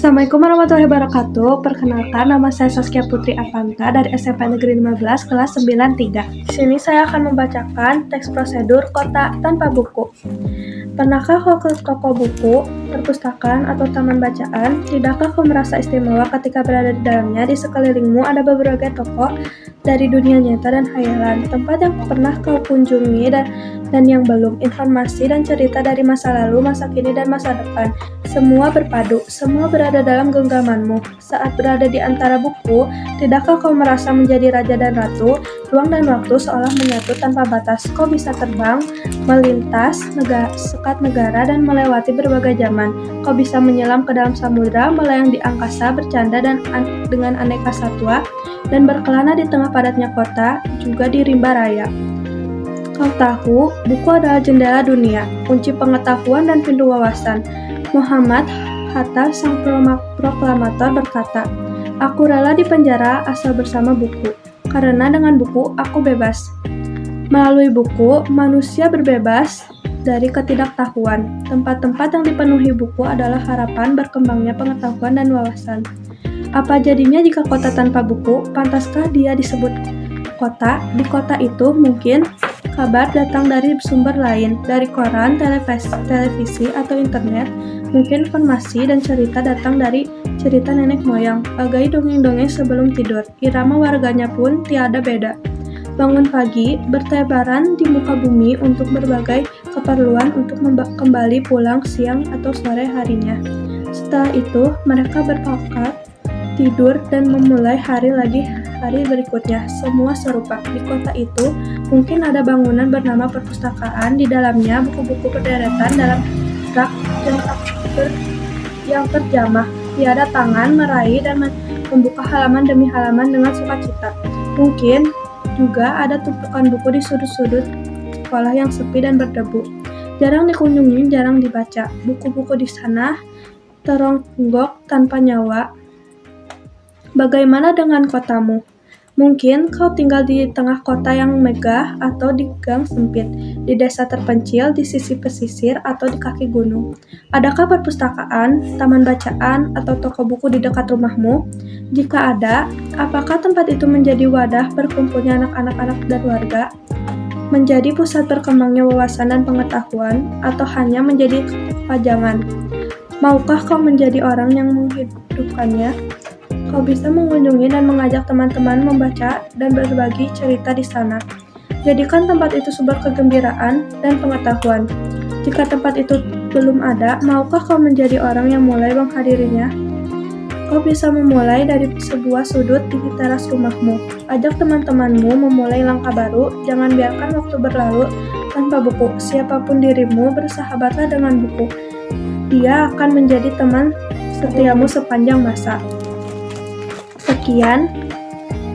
Assalamualaikum warahmatullahi wabarakatuh. Perkenalkan, nama saya Saskia Putri Avanta dari SMP Negeri 15 kelas 93. Di sini saya akan membacakan teks prosedur Kota Tanpa Buku. Pernahkah kau ke toko buku, perpustakaan, atau taman bacaan? Tidakkah kau merasa istimewa ketika berada di dalamnya? Di sekelilingmu ada berbagai toko dari dunia nyata dan khayalan, tempat yang pernah kau kunjungi dan yang belum, informasi dan cerita dari masa lalu, masa kini, dan masa depan. Semua berpadu, semua berada dalam genggamanmu. Saat berada di antara buku, tidakkah kau merasa menjadi raja dan ratu? Ruang dan waktu seolah menyatu tanpa batas. Kau bisa terbang, melintas sekat negara, dan melewati berbagai zaman. Kau bisa menyelam ke dalam samudera, melayang di angkasa, bercanda dengan aneka satwa, dan berkelana di tengah padatnya kota, juga di rimba raya. Kau tahu, buku adalah jendela dunia, kunci pengetahuan dan pintu wawasan. Muhammad Hatta, sang proklamator, berkata, "Aku rela di penjara asal bersama buku, karena dengan buku aku bebas." Melalui buku, manusia berbebas dari ketidaktahuan. Tempat-tempat yang dipenuhi buku adalah harapan berkembangnya pengetahuan dan wawasan. Apa jadinya jika kota tanpa buku? Pantaskah dia disebut kota? Di kota itu mungkin kabar datang dari sumber lain, dari koran, televisi, atau internet. Mungkin informasi dan cerita datang dari cerita nenek moyang, bagai dongeng-dongeng sebelum tidur. Irama warganya pun tiada beda. Bangun pagi, bertebaran di muka bumi untuk berbagai keperluan, untuk kembali pulang siang atau sore harinya. Setelah itu, mereka berpakat, tidur, dan memulai hari berikutnya. Semua serupa. Di kota itu, mungkin ada bangunan bernama perpustakaan. Di dalamnya, buku-buku berderetan dalam rak yang terjamah. Tiada tangan meraih dan membuka halaman demi halaman dengan sukacita. Mungkin juga ada tumpukan buku di sudut-sudut sekolah yang sepi dan berdebu. Jarang dikunjungi, jarang dibaca. Buku-buku di sana teronggok tanpa nyawa. Bagaimana dengan kotamu? Mungkin kau tinggal di tengah kota yang megah, atau di gang sempit, di desa terpencil, di sisi pesisir, atau di kaki gunung. Adakah perpustakaan, taman bacaan, atau toko buku di dekat rumahmu? Jika ada, apakah tempat itu menjadi wadah berkumpulnya anak-anak dan warga? Menjadi pusat berkembangnya wawasan dan pengetahuan, atau hanya menjadi pajangan? Maukah kau menjadi orang yang menghidupkannya? Kau bisa mengunjungi dan mengajak teman-teman membaca dan berbagi cerita di sana. Jadikan tempat itu sumber kegembiraan dan pengetahuan. Jika tempat itu belum ada, maukah kau menjadi orang yang mulai menghadirinya? Kau bisa memulai dari sebuah sudut di teras rumahmu. Ajak teman-temanmu memulai langkah baru. Jangan biarkan waktu berlalu tanpa buku. Siapapun dirimu, bersahabatlah dengan buku. Dia akan menjadi teman setiamu sepanjang masa. Sekian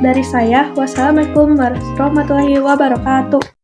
dari saya. Wassalamualaikum warahmatullahi wabarakatuh.